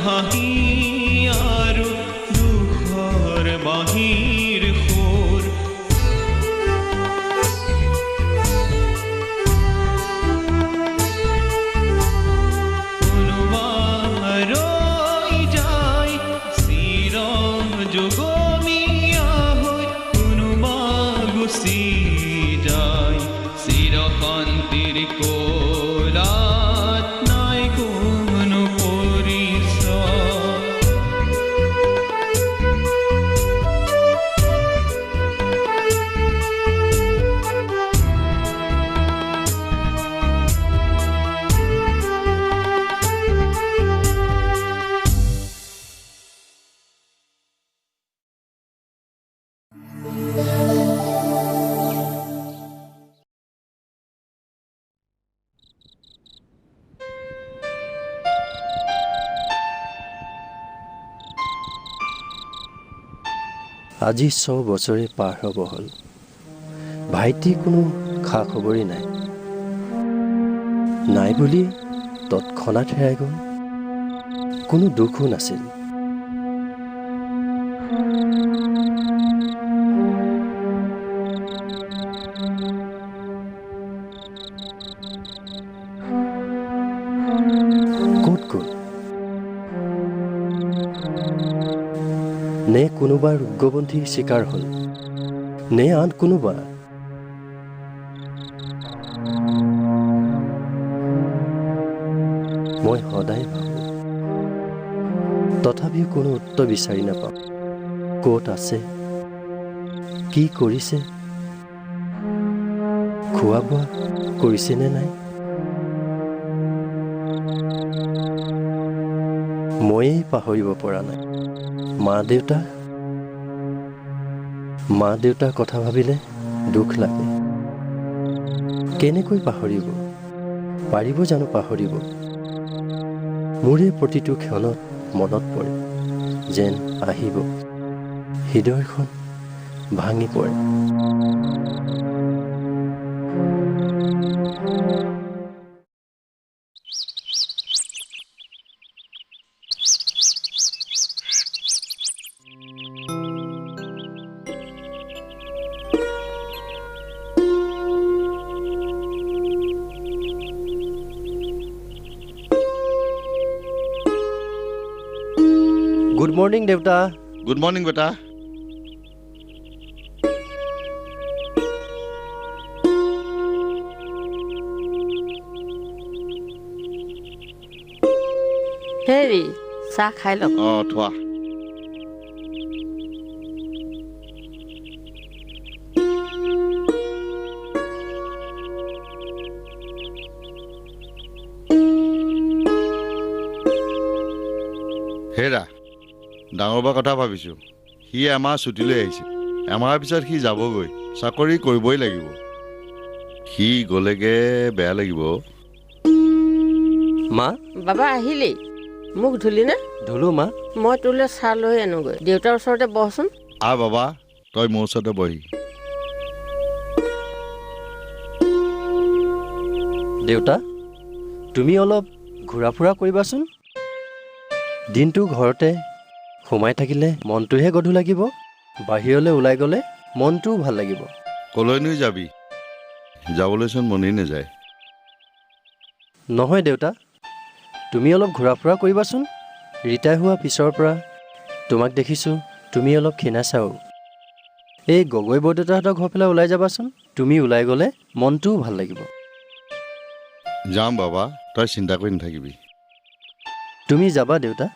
হাঁহি আৰু দুখৰ বাহিৰ সুৰ কোনোবা ৰৈ যায় চিৰ যুগমীয়া হৈ কোনোবা গুচি যায় চিৰ শান্তিৰ কোলাত নাই কোনো পৰিচয় আজি 6 বছৰে পাৰ হ'ব হ'ল ভাইটি কোনো খা খবৰেই নাই বুলি তৎক্ষণাত হেৰাই গ'ল কোনো দুখো নাছিল ক'ত গ'ল নে কোনোবা ৰোগবন্ধী চিকাৰ হ'ল নে আন কোনোবা মই সদায় ভাবোঁ তথাপিও কোনো উত্তৰ বিচাৰি নাপাওঁ ক'ত আছে কি কৰিছে খোৱা বোৱা কৰিছে নে নাই ময়েই পাহৰিব পৰা নাই মা দেউতাৰ কথা ভাবিলে দুখ লাগে কেনেকৈ পাহৰিব পাৰিব জানো পাহৰিব মোৰে প্ৰতিটো ক্ষণত মনত পৰে যেন আহিব হৃদয়খন ভাঙি পৰে গুড মৰ্নিং দেউতা গুড মৰ্নিং বেটা হেৰি চাহ খাই লওক থোৱা হেৰা ডাঙৰ বা কথা ভাবিছোঁ সি এমাহ ছুটীলৈ আহিছে এমাহৰ পিছত সি যাবগৈ চাকৰি কৰিবই লাগিব সি গ'লেগে বেয়া লাগিব মা বাবা আহিলেই মোক ধুলি নে ধুলো মা মই তোলৈ চাহ লৈ আনোগৈ দেউতাৰ ওচৰতে বহচোন বাবা তই মোৰ ওচৰতে বহি দেউতা তুমি অলপ ঘূৰা ফুৰা কৰিবাচোন দিনটো ঘৰতে সোমাই থাকিলে মনটোহে গধুৰ লাগিব বাহিৰলৈ ওলাই গ'লে মনটোও ভাল লাগিব কলৈনো যাবি যাবলৈচোন মনেই নাযায় নহয় দেউতা তুমি অলপ ঘূৰা ফুৰা কৰিবাচোন ৰিটায়াৰ হোৱা পিছৰ পৰা তোমাক দেখিছোঁ তুমি অলপ ক্ষীণাইছাও এই গগৈ বৰদেউতাহঁতৰ ঘৰ ফালে ওলাই যাবাচোন তুমি ওলাই গ'লে মনটোও ভাল লাগিব যাম বাবা তই চিন্তা কৰি নাথাকিবি তুমি যাবা দেউতা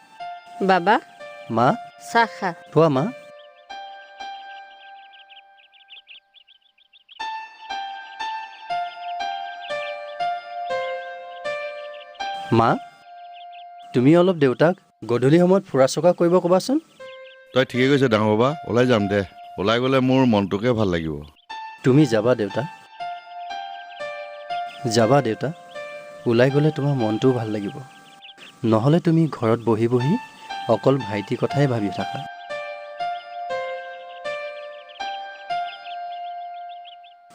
বাবা মা চাহ খা থোৱা মা মা তুমি অলপ দেউতাক গধূলি সময়ত ফুৰা চকা কৰিব ক'বাচোন তই ঠিকেই কৈছ ডাঙৰ বাবা ওলাই যাম দে ওলাই গ'লে মোৰ মনটোকে ভাল লাগিব তুমি যাবা দেউতা ওলাই গ'লে তোমাৰ মনটোও ভাল লাগিব নহ'লে তুমি ঘৰত বহি বহি অকল ভাইটিৰ কথাই ভাবি থাকা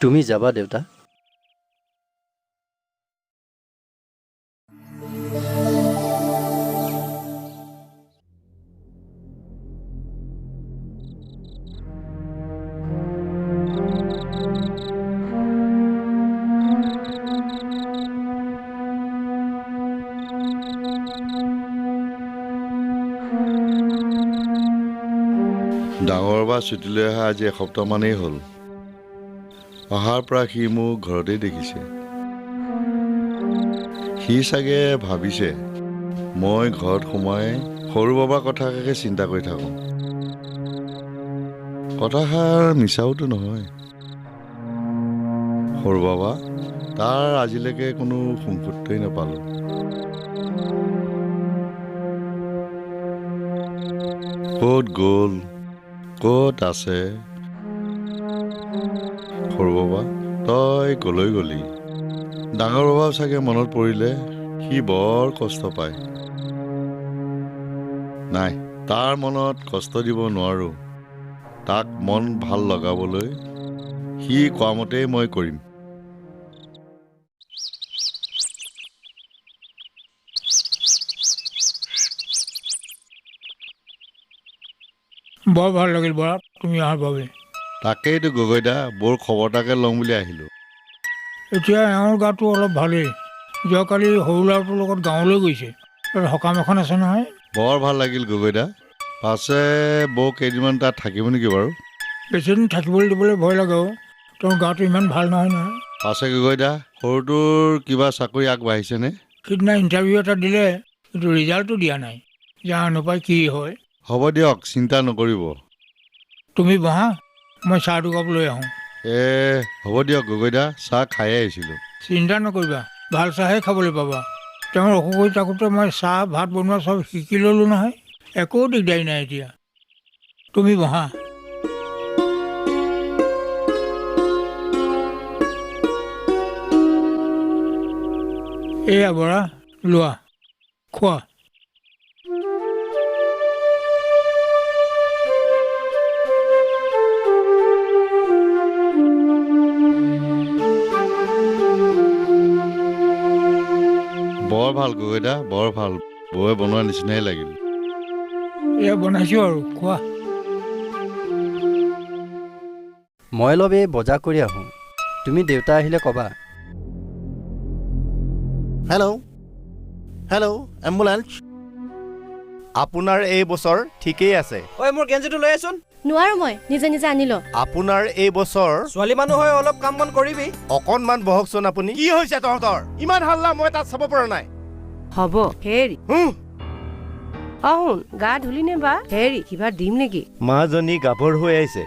তুমি যাবা দেউতা ডাঙৰ বা ছুটীলৈ অহা আজি এসপ্তাহমানেই হ'ল। অহাৰ পৰা সি মোক ঘৰতেই দেখিছে। সি চাগে ভাবিছে মই ঘৰত সোমাই সৰু বাবাৰ কথাকে চিন্তা কৰি থাকোঁ। কথাষাৰ মিছাওতো নহয়। সৰু বাবা তাৰ আজিলৈকে কোনো সংসুত্ৰই নাপালোঁ। ক'ত গ'ল, ক'ত আছে? সৰু বাবা তই কলৈ গলি? ডাঙৰ বাবাও চাগে মনত পৰিলে সি বৰ কষ্ট পায়। নাই, তাৰ মনত কষ্ট দিব নোৱাৰোঁ। তাক মন ভাল লগাবলৈ সি কোৱা মতেই মই কৰিম। বৰ ভাল লাগিল বৰা তুমি অহাৰ বাবে। তাকেইতো গগৈদা, বৰ খবৰ এটাকে লওঁ বুলি আহিলোঁ। এতিয়া এওঁৰ গাটো অলপ ভালেই। যোৱাকালি সৰু ল'ৰাটোৰ লগত গাঁৱলৈ গৈছে। তাত সকাম এখন আছে নহয়। বৰ ভাল লাগিল গগৈদা। পাছে বৌ কেইদিনমান তাত থাকিব নেকি বাৰু? বেছিদিন থাকিবলৈ দিবলৈ ভয় লাগে। তেওঁৰ গাটো ইমান ভাল নহয় নহয়। পাছে গগৈদা, সৰুটোৰ কিবা চাকৰি আগবাঢ়িছেনে? সিদিনা ইণ্টাৰভিউ এটা দিলে, কিন্তু ৰিজাল্টটো দিয়া নাই। জানো পাই কি হয়। হ'ব দিয়ক, চিন্তা নকৰিব। তুমি বহা, মই চাহ দুকাপ লৈ আহোঁ। হ'ব দিয়ক গগৈদা, চাহ খায়ে আহিছিলোঁ। চিন্তা নকৰিবা, ভাল চাহে খাবলৈ পাবা। তেওঁৰ অসুখ হৈ থাকোঁতে মই চাহ ভাত বনোৱা চব শিকি ল'লোঁ নহয়। একো দিগদাৰী নাই এতিয়া। তুমি বহা। এয়া বৰা, লোৱা, খোৱা। বৰ ভাল গগৈদা, বৰ ভাল। বৌয়ে বনোৱা নিচিনাই লাগিল। এয়া বনাইছোঁ আৰু খোৱা। মই অলপ এই বজাৰ কৰি আহোঁ। তুমি দেউতা আহিলে ক'বা। Hello' ambulance. আপোনাৰ এই বছৰ ঠিকেই আছে। ঐ মোৰ গেঞ্জিটো লৈ আছোন। নোৱাৰো মই নিজে নিজে আনি ল। আপোনাৰ এই বছৰ ছোৱালী মানুহ হৈ অলপ কাম বন কৰিবি। অকণমান বহকচোন আপুনি। কি হৈছে তহঁতৰ? ইমান হাল্লা মই তাত চাব পৰা নাই। হ'ব হেৰি শুন, গা ধুলি নে বা? হেৰি কিবা দিম নেকি? মাজনী গাভৰু হৈ আহিছে।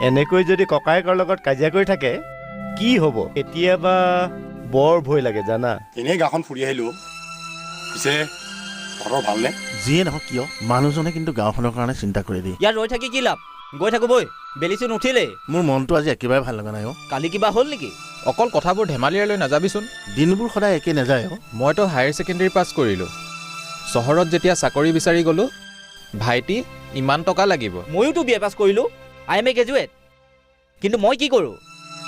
এনেকৈ যদি ককায়েকৰ লগত কাজিয়া কৰি থাকে কি হ'ব? কেতিয়াবা বৰ ভয় লাগে জানা। এনেই গাঁওখন ফুৰি আহিলোঁ। পিছে ঘৰৰ ভালনে? যিয়ে নহওক কিয় মানুহজনে কিন্তু গাঁওখনৰ কাৰণে চিন্তা কৰি দিয়ে। ইয়াত ৰৈ থাকি কি লাভ? গৈ থাকো বৈ। বেলিচোন উঠিলেই। মোৰ মনটো আজি একেবাৰে ভাল লগা নাই। কালি কিবা হ'ল নেকি? অকল কথাবোৰ ধেমালিয়ালৈ নাযাবিচোন। দিনবোৰ সদায় একে নাযায়। মইতো হায়াৰ ছেকেণ্ডেৰী পাছ কৰিলোঁ। চহৰত যেতিয়া চাকৰি বিচাৰি গ'লোঁ, ভাইটি ইমান টকা লাগিব। ময়োতো বি এ পাছ কৰিলোঁ, আই এম এ গ্ৰেজুৱেট। কিন্তু মই কি কৰোঁ?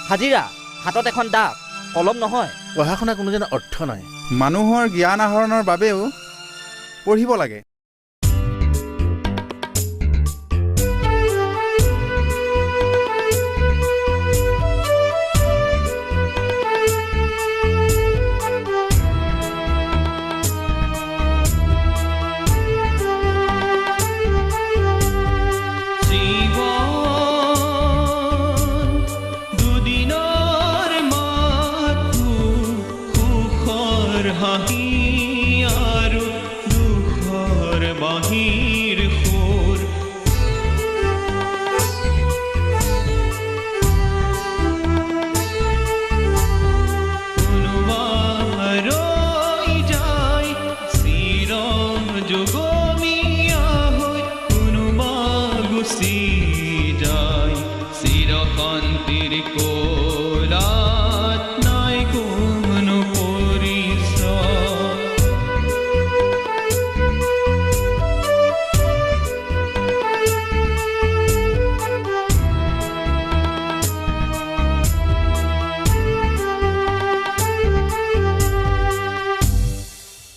হাজিৰা, হাতত এখন দাগ, কলম নহয়। পঢ়া শুনা কোনো যেন অৰ্থ নাই। মানুহৰ জ্ঞান আহৰণৰ বাবেও পঢ়িব লাগে। দুদিনৰ মাথো সুখৰ হাঁহি